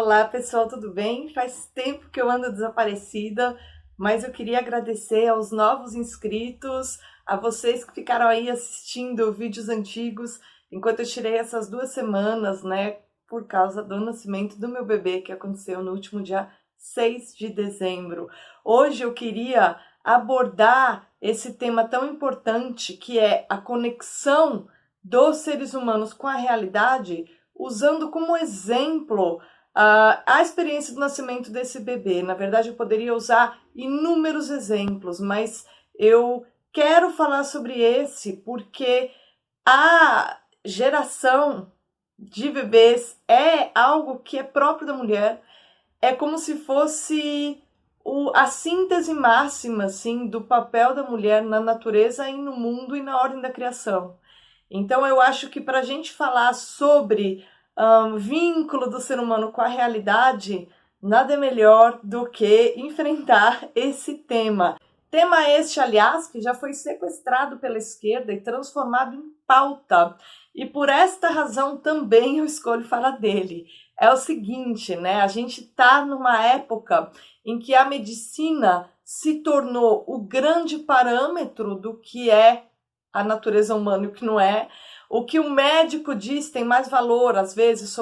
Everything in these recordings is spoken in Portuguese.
Olá pessoal, tudo bem? Faz tempo que eu ando desaparecida, mas eu queria agradecer aos novos inscritos, a vocês que ficaram aí assistindo vídeos antigos, enquanto eu tirei essas 2 semanas, né, por causa do nascimento do meu bebê, que aconteceu no último dia 6 de dezembro. Hoje eu queria abordar esse tema tão importante, que é a conexão dos seres humanos com a realidade, usando como exemplo a experiência do nascimento desse bebê. Na verdade, eu poderia usar inúmeros exemplos, mas eu quero falar sobre esse porque a geração de bebês é algo que é próprio da mulher, é como se fosse a síntese máxima assim, do papel da mulher na natureza e no mundo e na ordem da criação. Então eu acho que para a gente falar sobre vínculo do ser humano com a realidade, nada é melhor do que enfrentar esse tema. Tema este, aliás, que já foi sequestrado pela esquerda e transformado em pauta. E por esta razão também eu escolho falar dele. É o seguinte, né? A gente está numa época em que a medicina se tornou o grande parâmetro do que é a natureza humana e o que não é. O que o médico diz tem mais valor, às vezes,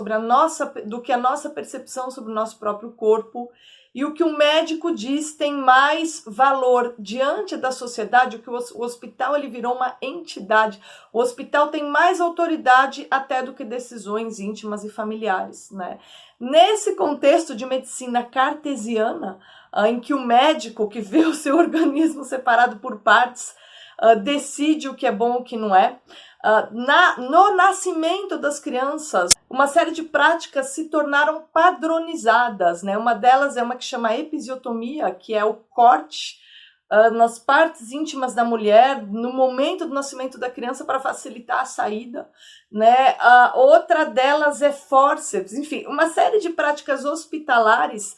do que a nossa percepção sobre o nosso próprio corpo. E o que o médico diz tem mais valor diante da sociedade, o que o hospital ele virou uma entidade. O hospital tem mais autoridade até do que decisões íntimas e familiares, né? Nesse contexto de medicina cartesiana, em que o médico que vê o seu organismo separado por partes, decide o que é bom e o que não é. No nascimento das crianças, uma série de práticas se tornaram padronizadas, né? Uma delas é uma que chama episiotomia, que é o corte nas partes íntimas da mulher no momento do nascimento da criança para facilitar a saída, né? Outra delas é fórceps, enfim, uma série de práticas hospitalares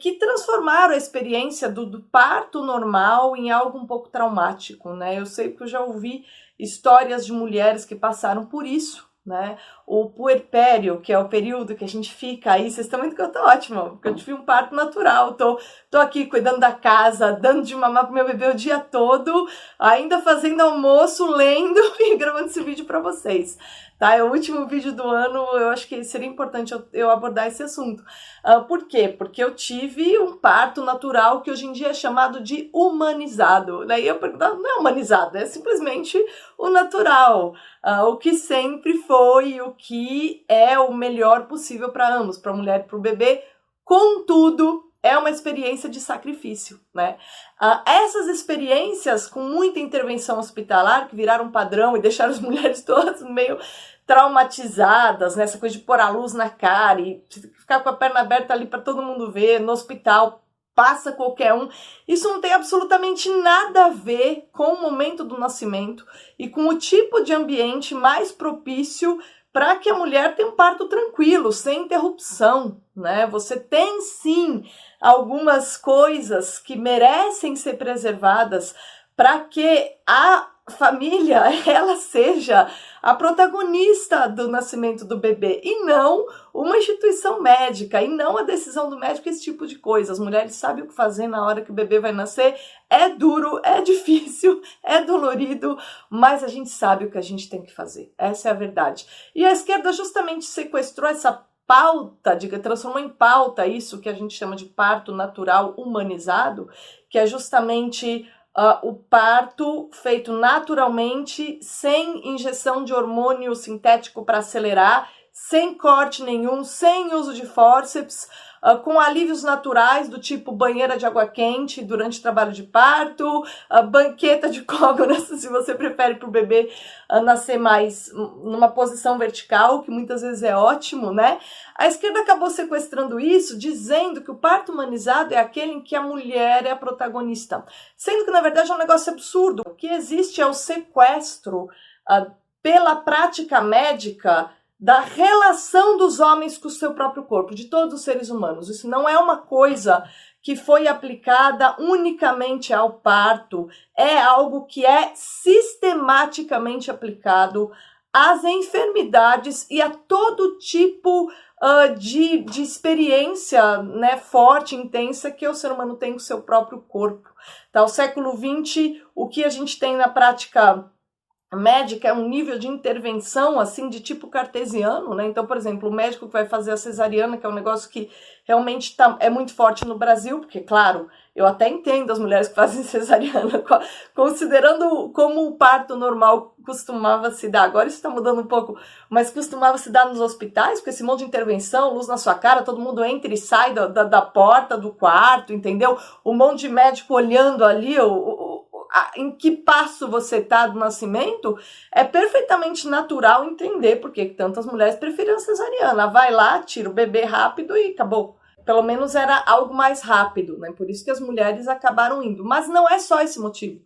que transformaram a experiência do parto normal em algo um pouco traumático, né? Eu sei que eu já ouvi histórias de mulheres que passaram por isso, né? O puerpério, que é o período que a gente fica aí, vocês estão vendo que eu tô ótima, porque eu tive um parto natural, tô aqui cuidando da casa, dando de mamar pro meu bebê o dia todo, ainda fazendo almoço, lendo e gravando esse vídeo para vocês. Tá? É o último vídeo do ano, eu acho que seria importante eu abordar esse assunto. Por quê? Porque eu tive um parto natural que hoje em dia é chamado de humanizado. Daí eu perguntava, não é humanizado, é simplesmente o natural, o que sempre foi, o que é o melhor possível para ambos, para a mulher e para o bebê. Contudo, é uma experiência de sacrifício, né? Essas experiências com muita intervenção hospitalar, que viraram padrão e deixaram as mulheres todas meio traumatizadas, né? Essa coisa de pôr a luz na cara e ficar com a perna aberta ali para todo mundo ver, no hospital, passa qualquer um. Isso não tem absolutamente nada a ver com o momento do nascimento e com o tipo de ambiente mais propício para que a mulher tenha um parto tranquilo, sem interrupção, né? Você tem sim algumas coisas que merecem ser preservadas para que a família ela seja a protagonista do nascimento do bebê e não uma instituição médica, e não a decisão do médico, esse tipo de coisa. As mulheres sabem o que fazer na hora que o bebê vai nascer. É duro, é difícil, é dolorido, mas a gente sabe o que a gente tem que fazer. Essa é a verdade. E a esquerda justamente sequestrou essa pauta, transformou em pauta isso que a gente chama de parto natural humanizado, que é justamente o parto feito naturalmente, sem injeção de hormônio sintético para acelerar, sem corte nenhum, sem uso de fórceps, com alívios naturais do tipo banheira de água quente durante o trabalho de parto, banqueta de cócoras, se você prefere para o bebê nascer mais numa posição vertical, que muitas vezes é ótimo, né? A esquerda acabou sequestrando isso, dizendo que o parto humanizado é aquele em que a mulher é a protagonista, sendo que na verdade é um negócio absurdo. O que existe é o sequestro pela prática médica da relação dos homens com o seu próprio corpo, de todos os seres humanos. Isso não é uma coisa que foi aplicada unicamente ao parto, é algo que é sistematicamente aplicado às enfermidades e a todo tipo de experiência, né, forte, intensa que o ser humano tem com o seu próprio corpo. Tá? O século XX, o que a gente tem na prática médica é um nível de intervenção assim de tipo cartesiano, né? Então, por exemplo, o médico que vai fazer a cesariana, que é um negócio que realmente é muito forte no Brasil, porque, claro, eu até entendo as mulheres que fazem cesariana, considerando como o parto normal costumava se dar. Agora isso está mudando um pouco, mas costumava se dar nos hospitais, com esse monte de intervenção, luz na sua cara, todo mundo entra e sai da porta do quarto, entendeu? Um monte de médico olhando ali em que passo você está do nascimento. É perfeitamente natural entender por que tantas mulheres preferiam cesariana. Vai lá, tira o bebê rápido e acabou. Pelo menos era algo mais rápido, né? Por isso que as mulheres acabaram indo. Mas não é só esse motivo.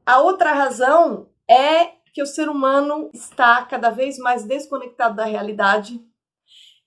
A outra razão é que o ser humano está cada vez mais desconectado da realidade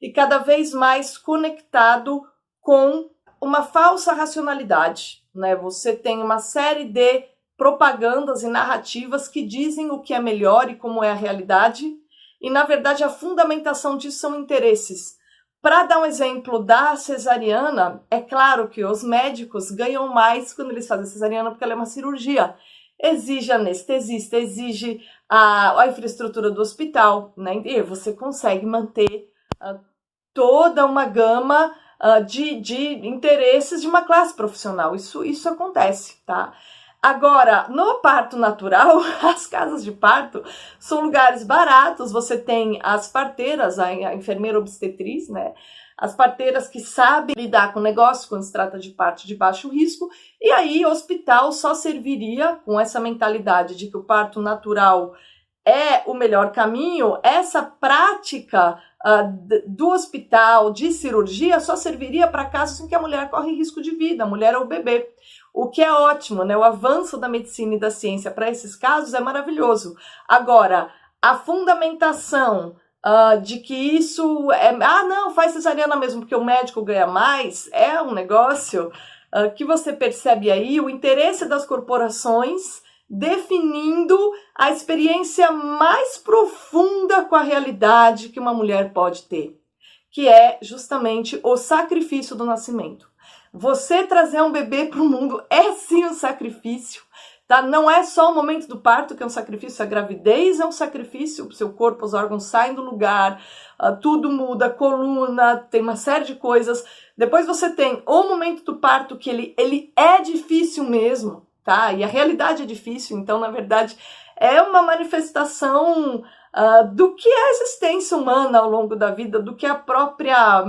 e cada vez mais conectado com uma falsa racionalidade, né? Você tem uma série de propagandas e narrativas que dizem o que é melhor e como é a realidade, e na verdade a fundamentação disso são interesses. Para dar um exemplo da cesariana, é claro que os médicos ganham mais quando eles fazem cesariana porque ela é uma cirurgia. Exige anestesista, exige a infraestrutura do hospital, né? E você consegue manter toda uma gama de interesses de uma classe profissional. Isso acontece, tá? Agora, no parto natural, as casas de parto são lugares baratos. Você tem as parteiras, a enfermeira obstetriz, né? As parteiras que sabem lidar com o negócio quando se trata de parto de baixo risco. E aí, o hospital só serviria, com essa mentalidade de que o parto natural é o melhor caminho, essa prática do hospital, de cirurgia, só serviria para casos em que a mulher corre risco de vida, a mulher ou o bebê. O que é ótimo, né? O avanço da medicina e da ciência para esses casos é maravilhoso. Agora, a fundamentação de que isso é... não, faz cesariana mesmo porque o médico ganha mais, é um negócio que você percebe aí o interesse das corporações definindo a experiência mais profunda com a realidade que uma mulher pode ter, que é justamente o sacrifício do nascimento. Você trazer um bebê para o mundo é sim um sacrifício, tá? Não é só o momento do parto que é um sacrifício, a gravidez é um sacrifício, o seu corpo, os órgãos saem do lugar, tudo muda, a coluna, tem uma série de coisas. Depois você tem o momento do parto que ele é difícil mesmo, tá? E a realidade é difícil, então, na verdade, é uma manifestação do que é a existência humana ao longo da vida, do que é a própria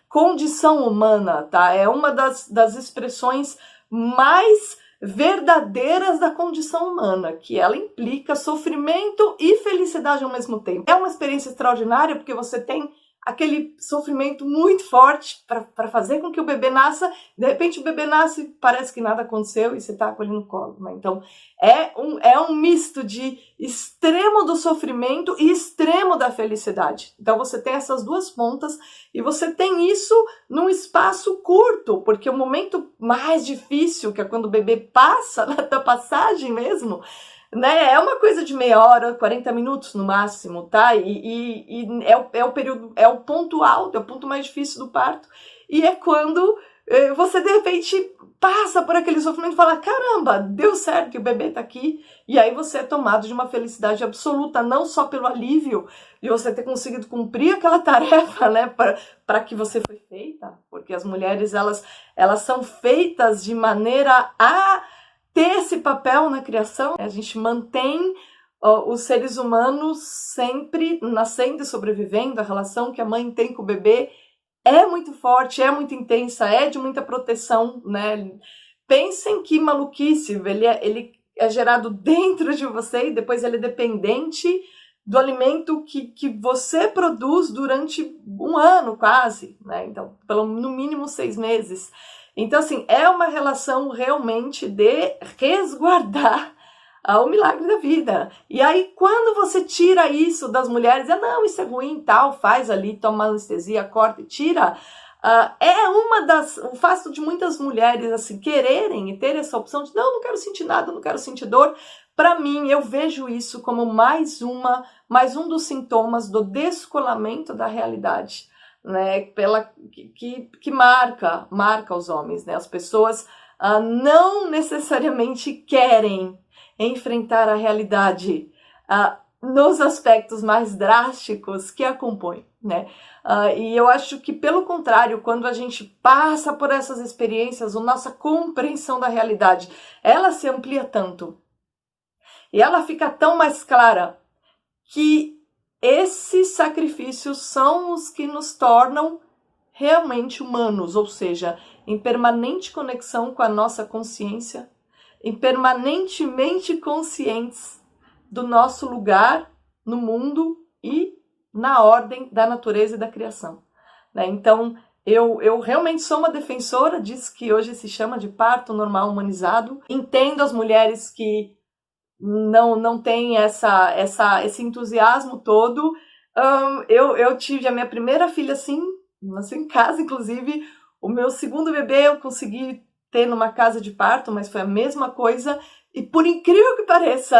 condição humana, tá? É uma das expressões mais verdadeiras da condição humana, que ela implica sofrimento e felicidade ao mesmo tempo. É uma experiência extraordinária porque você tem aquele sofrimento muito forte para fazer com que o bebê nasça, de repente o bebê nasce, parece que nada aconteceu e você está com ele no colo, né? Então é um misto de extremo do sofrimento e extremo da felicidade. Então você tem essas duas pontas e você tem isso num espaço curto, porque o momento mais difícil, que é quando o bebê passa, da passagem mesmo, né, é uma coisa de meia hora, 40 minutos no máximo, tá? E é o período, é o ponto alto, é o ponto mais difícil do parto. E é quando você, de repente, passa por aquele sofrimento e fala, caramba, deu certo que o bebê tá aqui. E aí você é tomado de uma felicidade absoluta, não só pelo alívio de você ter conseguido cumprir aquela tarefa, né, para que você foi feita. Porque as mulheres, elas são feitas de maneira a ter esse papel na criação. A gente mantém os seres humanos sempre nascendo e sobrevivendo. A relação que a mãe tem com o bebê é muito forte, é muito intensa, é de muita proteção, né? Pensem que maluquice, ele é gerado dentro de você e depois ele é dependente do alimento que você produz durante um ano quase, né? Então, no mínimo 6 meses. Então, assim, é uma relação realmente de resguardar o milagre da vida. E aí, quando você tira isso das mulheres, não, isso é ruim, tal, faz ali, toma anestesia, corta e tira, o fato de muitas mulheres, assim, quererem e ter essa opção de, não quero sentir nada, não quero sentir dor, Para mim, eu vejo isso como mais um dos sintomas do descolamento da realidade, né? Que marca os homens, né? As pessoas não necessariamente querem enfrentar a realidade nos aspectos mais drásticos que a compõem, né? E eu acho que, pelo contrário, quando a gente passa por essas experiências, a nossa compreensão da realidade, ela se amplia tanto e ela fica tão mais clara que esses sacrifícios são os que nos tornam realmente humanos, ou seja, em permanente conexão com a nossa consciência, em permanentemente conscientes do nosso lugar no mundo e na ordem da natureza e da criação, né? Então, eu realmente sou uma defensora disso que hoje se chama de parto normal humanizado. Entendo as mulheres que não têm esse entusiasmo todo. Eu tive a minha primeira filha assim, nasceu em casa, inclusive. O meu segundo bebê eu consegui ter numa casa de parto, mas foi a mesma coisa. E por incrível que pareça,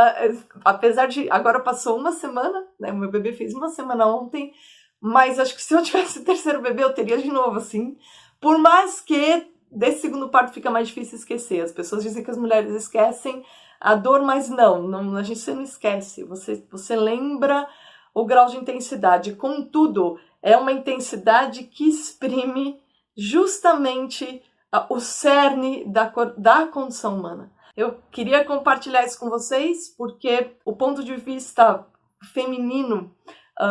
apesar de agora passou uma semana, né? O meu bebê fez uma semana ontem, mas acho que se eu tivesse o terceiro bebê eu teria de novo, assim. Por mais que desse segundo parto fica mais difícil esquecer. As pessoas dizem que as mulheres esquecem a dor, mas não, você não esquece. Você lembra o grau de intensidade. Contudo, é uma intensidade que exprime justamente o cerne da condição humana. Eu queria compartilhar isso com vocês porque o ponto de vista feminino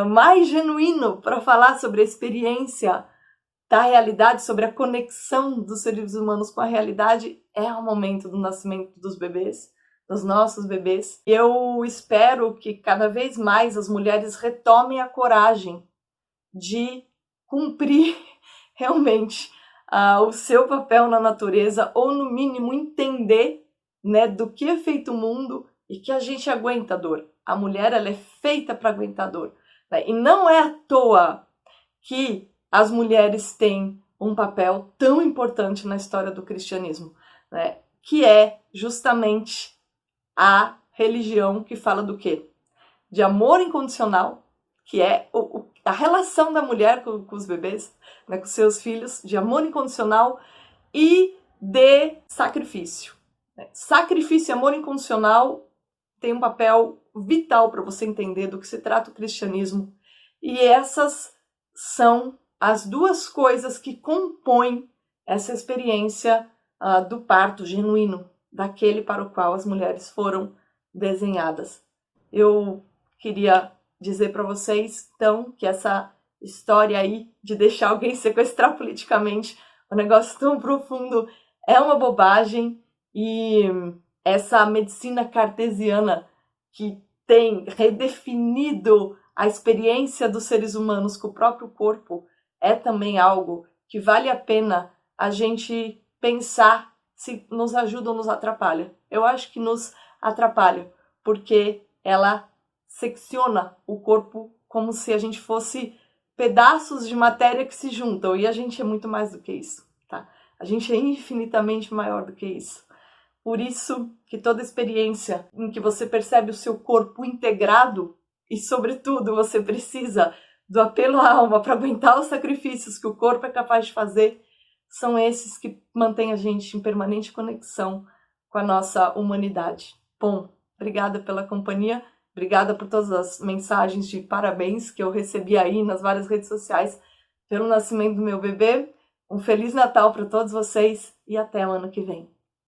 mais genuíno para falar sobre a experiência da realidade, sobre a conexão dos seres humanos com a realidade, é o momento do nascimento dos bebês, dos nossos bebês. Eu espero que cada vez mais as mulheres retomem a coragem de cumprir realmente o seu papel na natureza, ou no mínimo entender, né, do que é feito o mundo e que a gente aguenta a dor. A mulher, ela é feita para aguentar dor, né? E não é à toa que as mulheres têm um papel tão importante na história do cristianismo, né? Que é justamente a religião que fala do quê? De amor incondicional, que é a relação da mulher com os bebês, né, com seus filhos, de amor incondicional e de sacrifício. Sacrifício e amor incondicional tem um papel vital para você entender do que se trata o cristianismo. E essas são as duas coisas que compõem essa experiência do parto genuíno, daquele para o qual as mulheres foram desenhadas. Eu queria dizer para vocês, então, que essa história aí de deixar alguém sequestrar politicamente, um negócio tão profundo, é uma bobagem. E essa medicina cartesiana que tem redefinido a experiência dos seres humanos com o próprio corpo é também algo que vale a pena a gente pensar se nos ajuda ou nos atrapalha. Eu acho que nos atrapalha, porque ela secciona o corpo como se a gente fosse pedaços de matéria que se juntam, e a gente é muito mais do que isso, tá? A gente é infinitamente maior do que isso. Por isso que toda experiência em que você percebe o seu corpo integrado e, sobretudo, você precisa do apelo à alma para aguentar os sacrifícios que o corpo é capaz de fazer, são esses que mantêm a gente em permanente conexão com a nossa humanidade. Bom, obrigada pela companhia, obrigada por todas as mensagens de parabéns que eu recebi aí nas várias redes sociais pelo nascimento do meu bebê. Um Feliz Natal para todos vocês e até o ano que vem.